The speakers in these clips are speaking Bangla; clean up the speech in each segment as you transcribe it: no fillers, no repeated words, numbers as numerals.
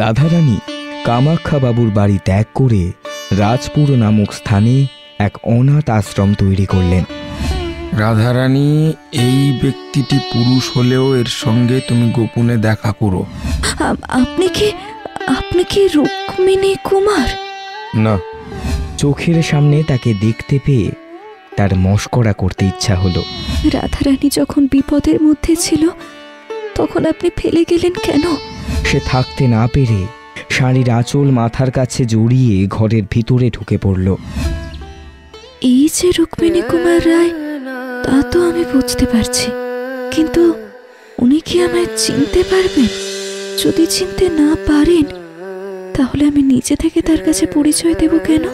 রাধারানী কামাখ্যা বাবুর বাড়ি ত্যাগ করে রাজপুর নামক স্থানে এক অনাথ আশ্রম তৈরি করলেন। রাধারানী, এই ব্যক্তিটি পুরুষ হলেও এর সঙ্গে তুমি গোপনে দেখা করো। আপনি কি রুক্মিণী কুমার? না। চোখের সামনে তাকে দেখতে পেয়ে তার মশকরা করতে ইচ্ছা হলো। রাধারানী যখন বিপদের মধ্যে ছিল তখন আপনি ফেলে গেলেন কেন? সে থাকতে না পেরে শাড়ির আঁচল মাথার কাছে জড়িয়ে ঘরের ভিতরে ঢুকে পড়ল। এই যে রুক্মিণী কুমার রায়, তা তো আমি বুঝতে পারছি, কিন্তু উনি কি আমায় চিনতে পারবেন? যদি চিনতে না পারেন তাহলে আমি নিজে থেকে তার কাছে পরিচয় দেব কেন?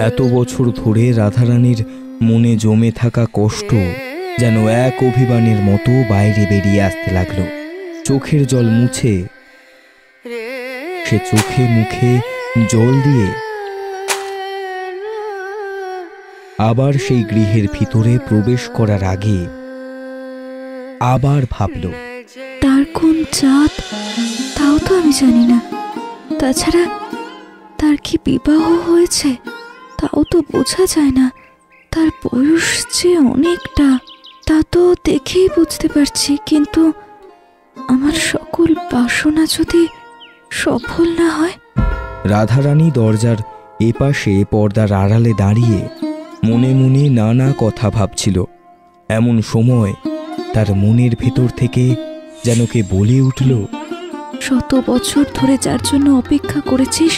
এত বছর ধরে রাধারানীর মনে জমে থাকা কষ্ট যেন এক অভিমানের মতো বাইরে বেরিয়ে আসতে লাগলো। চোখের জল মুছে সে চোখে মুখে জল দিয়ে আবার সেই গৃহের ভিতরে প্রবেশ করার আগে আবার ভাবল, তার কোন জাত তাও তো আমি জানি না। তাছাড়া তার কি বিবাহ হয়েছে তাও তো বোঝা যায় না। তার বয়স যে অনেকটা তা তো দেখেই বুঝতে পারছি, কিন্তু আমার সকল বাসনা যদি সফল না হয়। রাধারানী দরজার এপাশে পর্দার আড়ালে দাঁড়িয়ে মনে মনে নানা কথা ভাবছিল। এমন সময় তার মনের ভেতর থেকে যেন কে বলে উঠল, শত বছর ধরে যার জন্য অপেক্ষা করেছিস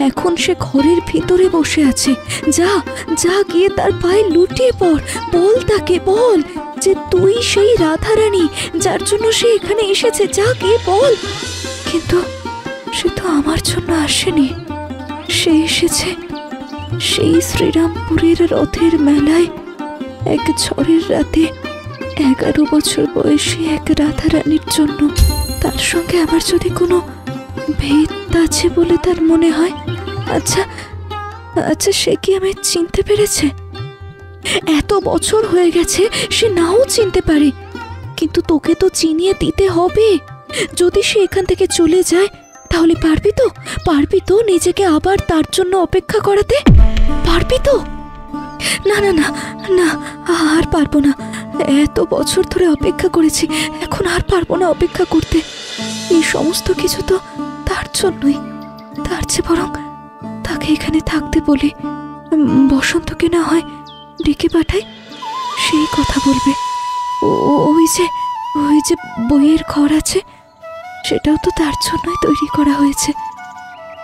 এখন সে ঘরের ভিতরে বসে আছে। যা যা গিয়ে তার পায়ে লুটিয়ে পড়, বল তাকে, বল যে তুই সেই রাধারানী যার জন্য সে এখানে এসেছে। যা গিয়ে বল। কিন্তু সে তো আমার জন্য আসেনি, সে এসেছে সেই শ্রীরামপুরের রথের মেলায় এক ঝড়ের রাতে 11 বছর বয়সী এক রাধারানীর জন্য। তার সঙ্গে আমার যদি কোনো ভেদ আছে বলে তার মনে হয়। আচ্ছা আচ্ছা, সে কি আমায় চিনতে পেরেছে? এত বছর হয়ে গেছে, সে নাও চিনতে পারে, কিন্তু তোকে তো চিনিয়ে দিতে হবে। যদি সে এখান থেকে চলে যায় তাহলে পারবি তো নিজেকে আবার তার জন্য অপেক্ষা করাতে? পারবি তো? না না না না, আর পারবো না। এত বছর ধরে অপেক্ষা করেছি, এখন আর পারবো না অপেক্ষা করতে। এই সমস্ত কিছু তো তার জন্যই। তার চেয়ে বরং তাকে এখানে থাকতে বলি। বসন্তকে না হয় ডেকে পাঠাই, সেই কথা বলবে। ওই যে বইয়ের ঘর আছে, সেটাও তো তার জন্যই তৈরি করা হয়েছে।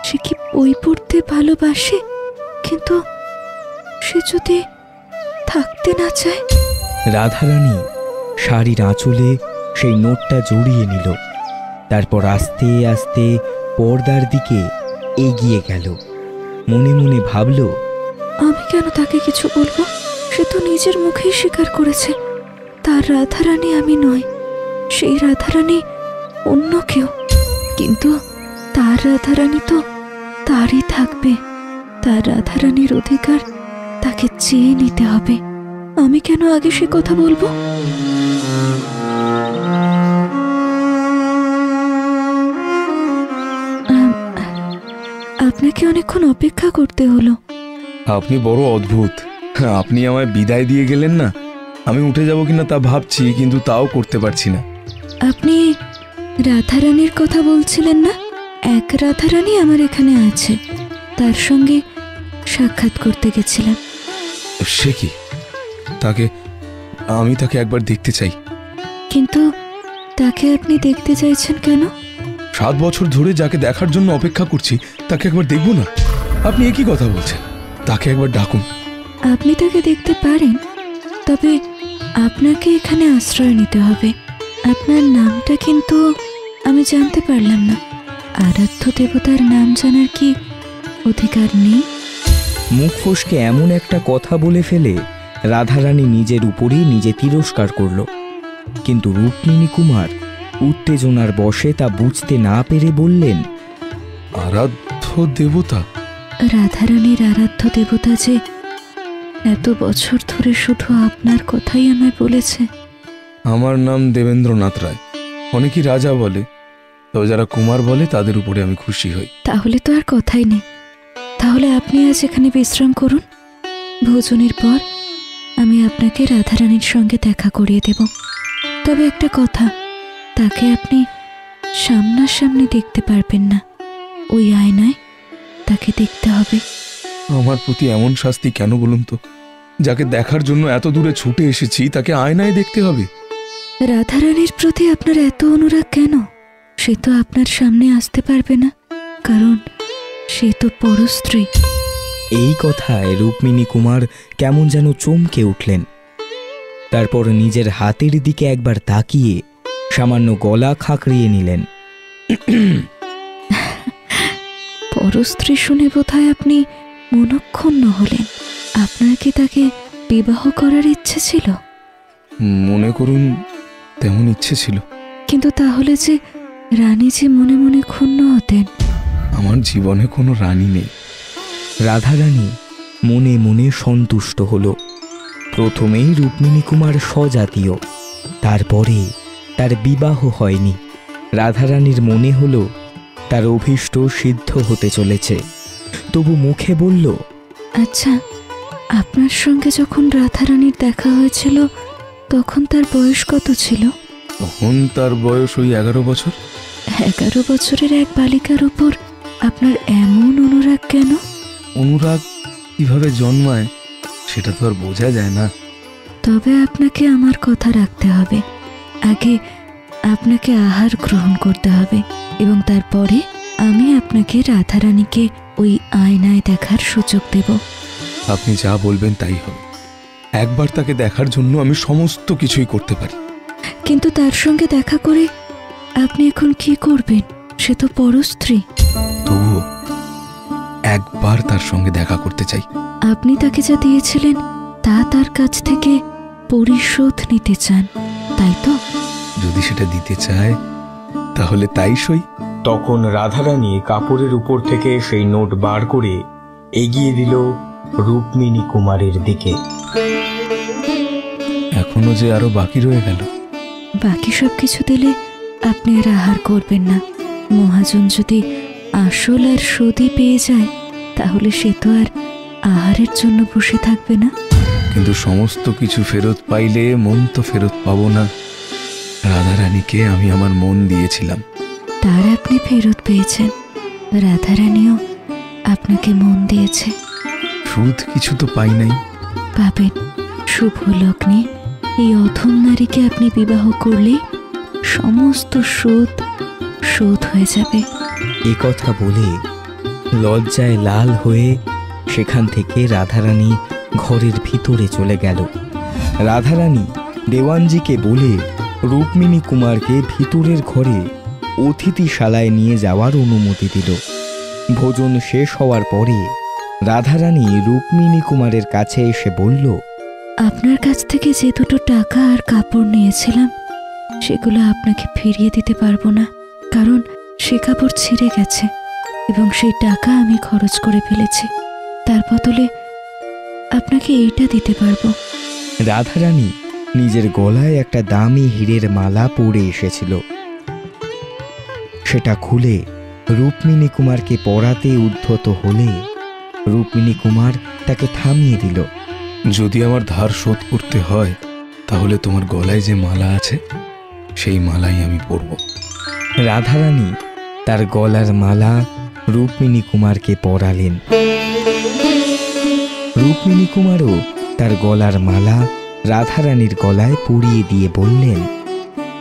সে কি বই পড়তে ভালোবাসে? কিন্তু সে যদি থাকতে না চায়? রাধারানী শাড়ির আঁচলে সেই নোটটা জড়িয়ে নিল। তারপর আস্তে আস্তে পর্দার দিকে এগিয়ে গেল। মনে মনে ভাবল, আমি কেন তাকে কিছু বলবো? সে তো নিজের মুখেই স্বীকার করেছে তার রাধারানী আমি নই, সেই রাধারানী অন্য কেউ। কিন্তু তার রাধারানী তো তারই থাকবে। তার রাধারানীর অধিকার তাকে চেয়ে নিতে হবে। আমি কেন আগে সে কথা বলবো? আপনাকে অনেকক্ষণ অপেক্ষা করতে হলো। আপনি বড় অদ্ভুত। আপনি আমায় বিদায় দিয়ে গেলেন না। আমি উঠে যাব কিনা তা ভাবছি, কিন্তু তাও করতে পারছি না। আপনি রাধারানীর কথা বলছিলেন না? এক রাধারানী আমার এখানে আছে, তার সঙ্গে সাক্ষাৎ করতে গেছিলাম। সে কি? আমি তাকে একবার দেখতে চাই। কিন্তু তাকে আপনি দেখতে চাইছেন কেন? 7 বছর ধরে যাকে দেখার জন্য অপেক্ষা করছি তাকে একবার দেখব না? আপনি একই কথা বলছেন। তাকে একবার ডাকুন। আপনি তাকে দেখতে পারেন, তবে আপনাকে এখানে আশ্রয় নিতে হবে। আপনার নামটা কিন্তু আমি জানতে পারলাম না। আরাধ্য দেবতার নাম জানার কি অধিকার নেই? মুখ ফসকে এমন একটা কথা বলে ফেলে রাধারানী নিজের উপরেই নিজে তিরস্কার করল। কিন্তু রুক্মিণী কুমার উত্তেজনার বশে তা বুঝতে না পেরে বললেন, আরাধ্য দেবতা? রাধারানীর আরাধ্য দেবতা যে এত বছর ধরে শুধু আপনার কথাই আমায় বলেছে। আমার নাম দেবেন্দ্রনাথ রায়। অনেকেই রাজা বলে, তো যারা কুমার বলে তাদের উপরে আমি খুশি হই। তাহলে তো আর কথাই নেই। তাহলে আপনি আজ এখানে বিশ্রাম করুন। ভোজনের পর আমি আপনাকে রাধারানীর সঙ্গে দেখা করিয়ে দেব। তবে একটা কথা, তাকে আপনি সামনাসামনি দেখতে পারবেন না, ওই আয়নায় তাকে দেখতে হবে। আমার প্রতি এমন শাস্তি কেন বলুন তো? যাকে দেখার জন্য এত দূরে ছুটে এসেছি তাকে আয়নায় দেখতে হবে? রাধারানীর প্রতি আপনার এত অনুরাগ কেন? সে তো আপনার সামনে আসতে পারবে না, কারণ সে তো পরস্ত্রী। এই কথায় রুক্মিণী কুমার কেমন যেন চমকে উঠলেন। তারপর নিজের হাতের দিকে একবার তাকিয়ে সামান্য গলা খাঁকড়িয়ে নিলেন। পরস্ত্রী শুনে বোধহয় আপনি মনক্ষুণ্ণ হলেন। আপনার কি তাকে বিবাহ করার ইচ্ছে ছিল? মনে করুন তেমন ইচ্ছে ছিল। কিন্তু তাহলে যে রানীজি মনে মনে ক্ষুণ্ণ হতেন। আমার জীবনে কোনো রানী নেই। রাধারানী মনে মনে সন্তুষ্ট হল। প্রথমেই রুক্মিণী কুমার স্বজাতীয়, তারপরে তার বিবাহ হয়নি। রাধারানীর মনে হলো তার অভীষ্ট সিদ্ধ হতে চলেছে, তবু মুখে বলল, আচ্ছা, আপনার সঙ্গে যখন রাধারানীর দেখা হয়েছিল তখন তার বয়স কত ছিল? তখন তার বয়স ওই 11 বছর। 11 বছরের এক বালিকার উপর আপনার এমন অনুরাগ কেন? অনুরাগ কিভাবে জন্মায় সেটা তো আর বোঝা যায় না। তবে আপনাকে আমার কথা রাখতে হবে। আগে আপনাকে আহার গ্রহণ করতে হবে এবং তারপরে আমি আপনাকে রাধারানীকে ওই আয়নায় দেখার সুযোগ দেব। আপনি যা বলবেন তাই হবে। একবার তাকে দেখার জন্য আমি সমস্ত কিছুই করতে পারি। কিন্তু তার সঙ্গে দেখা করে আপনি এখন কি করবেন? সে তো পরস্ত্রী। তবুও একবার তার সঙ্গে দেখা করতে চাই। আপনি তাকে যা দিয়েছিলেন তা তার কাছ থেকে পরিশোধ নিতে চান, তাই তো? যদি সেটা দিতে চায় তাহলে তাই সই। তখন রাধারানী কাপড়ের উপর থেকে সেই নোট বার করে এগিয়ে দিল রুক্মিণী কুমারের দিকে। এখনো যে আরো বাকি রয়ে গেল। বাকি সব কিছু দিলে আপনি আর আহার করবেন না। মহাজন যদি আসল আর সুদই পেয়ে যায় তাহলে সে তো আর আহারের জন্য বসে থাকবে না। কিন্তু সমস্ত কিছু ফেরত পাইলে মন তো ফেরত পাবো না। রাধারানীকে আমি আমার মন দিয়েছিলাম, তার আপনি ফেরত পেয়েছেন। রাধারানীও আপনাকে মন দিয়েছে। সুদ কিছু তো পাই নাই। পাবেন। শুভ লগ্নে এই অধম নারীকে আপনি বিবাহ করলে সমস্ত সুদ শোধ হয়ে যাবে। এ কথা বলে লজ্জায় লাল হয়ে সেখান থেকে রাধারানী ঘরের ভিতরে চলে গেল। রাধারানী দেওয়ানজিকে বলে রুক্মিণী কুমারকে ভিতরের ঘরে অতিথিশালায় নিয়ে যাওয়ার অনুমতি দিল। ভোজন শেষ হওয়ার পরে রাধারানী রুক্মিণী কুমারের কাছে এসে বলল, আপনার কাছ থেকে যে দুটো টাকা আর কাপড় নিয়েছিলাম সেগুলো আপনাকে ফিরিয়ে দিতে পারবো না, কারণ সে কাপড় ছিঁড়ে গেছে এবং সেই টাকা আমি খরচ করে ফেলেছি। তার বদলে আপনাকে এইটা দিতে পারবো। রাধারানী নিজের গলায় একটা দামি হীরের মালা পরে এসেছিল। সেটা খুলে রুক্মিণী কুমারকে পরাতে উদ্ধত হলে রুক্মিণী কুমার তাকে থামিয়ে দিল। যদি আমার ধার শোধ করতে হয় তাহলে তোমার গলায় যে মালা আছে সেই মালাই আমি পরব। রাধারানী তার গলার মালা রুক্মিণী কুমারকে পরালেন। রুক্মিণী কুমারও তার গলার মালা রাধারানীর গলায় পরিয়ে দিয়ে বললেন,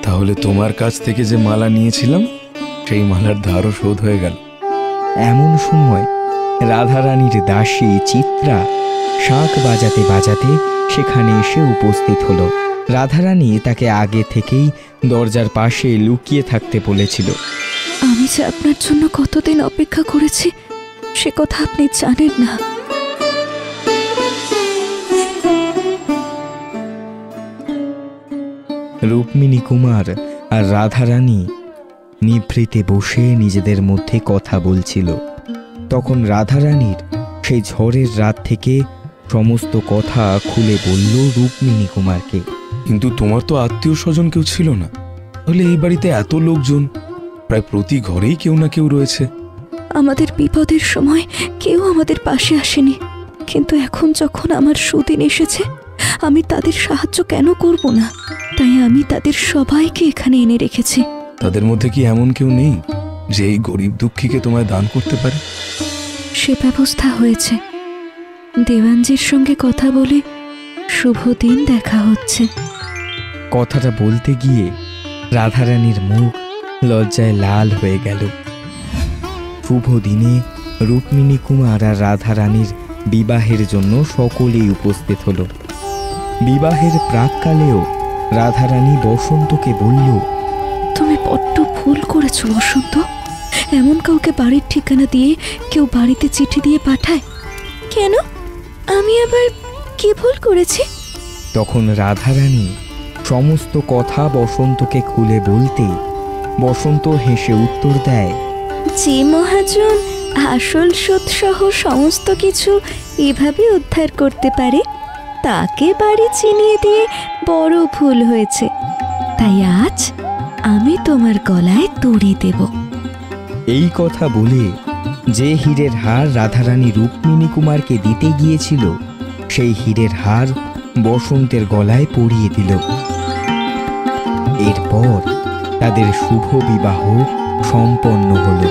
তাহলে তোমার কাছ থেকে যে মালা নিয়েছিলাম সেই মালার ধারও শোধ হয়ে গেল। এমন সময় রাধারানীর দাসী চিত্রা শাঁখ বাজাতে বাজাতে সেখানে এসে উপস্থিত হলো। রাধারানী তাকে আগে থেকেই দরজার পাশে লুকিয়ে থাকতে বলেছিল। আমি যে আপনার জন্য কতদিন অপেক্ষা করেছি সে কথা আপনি জানেন না। রুক্মিণী কুমার আর রাধারানী নিভৃতে বসে নিজেদের মধ্যে কথা বলছিল। তখন রাধারানীর সেই ঝড়ের রাত থেকে সমস্ত কথা খুলে বলল রুক্মিণী কুমারকে। কিন্তু তোমার তো আত্মীয় স্বজন কেউ ছিল না, তাহলে এই বাড়িতে এত লোকজন প্রায় প্রতি ঘরেই কেউ না কেউ রয়েছে। আমাদের বিপদের সময় কেউ আমাদের পাশে আসেনি, কিন্তু এখন যখন আমার সুদিন এসেছে, আমি তাদের সাহায্য কেন করব না? তাই আমি তাদের সবাইকে এখানে এনে রেখেছি। তাদের মধ্যে কি এমন কেউ নেই যে এই গরিব দুঃখীকে তোমায় দান করতে পারে? সে ব্যবস্থা হয়েছে। দেওয়ানজির সঙ্গে কথা বলে শুভ দিন দেখা হচ্ছে। কথাটা বলতে গিয়ে রাধারানীর মুখ লজ্জায় লাল হয়ে গেল। শুভ দিনে রুক্মিণী কুমার আর রাধারানীর বিবাহের জন্য সকলেই উপস্থিত হলো। বিবাহের প্রাককালেও রাধারানী বসন্তকে বলল, তুমি বড্ড ভুল করেছো বসন্ত। এমন কাউকে বাড়ির ঠিকানা দিয়ে কেউ বাড়িতে চিঠি দিয়ে পাঠায় কেন? আমি আবার কি ভুল করেছি? তখন রাধারানী সমস্ত কথা বসন্তকে খুলে বলতে বসন্ত হেসে উত্তর দেয়, যে মহাজন আসল সুদ সহ সমস্ত কিছু এভাবে উদ্ধার করতে পারে, তাকে বাড়ি চিনিয়ে দিয়ে বড় ভুল হয়েছে। তাই আজ আমি তোমার গলায় দড়ি দেব। এই কথা বলে যে হীরের হার রাধারানী রুক্মিণী কুমারকে দিতে গিয়েছিল, সেই হীরের হার বসন্তের গলায় পরিয়ে দিল। এরপর তাদের শুভ বিবাহ সম্পন্ন হলো।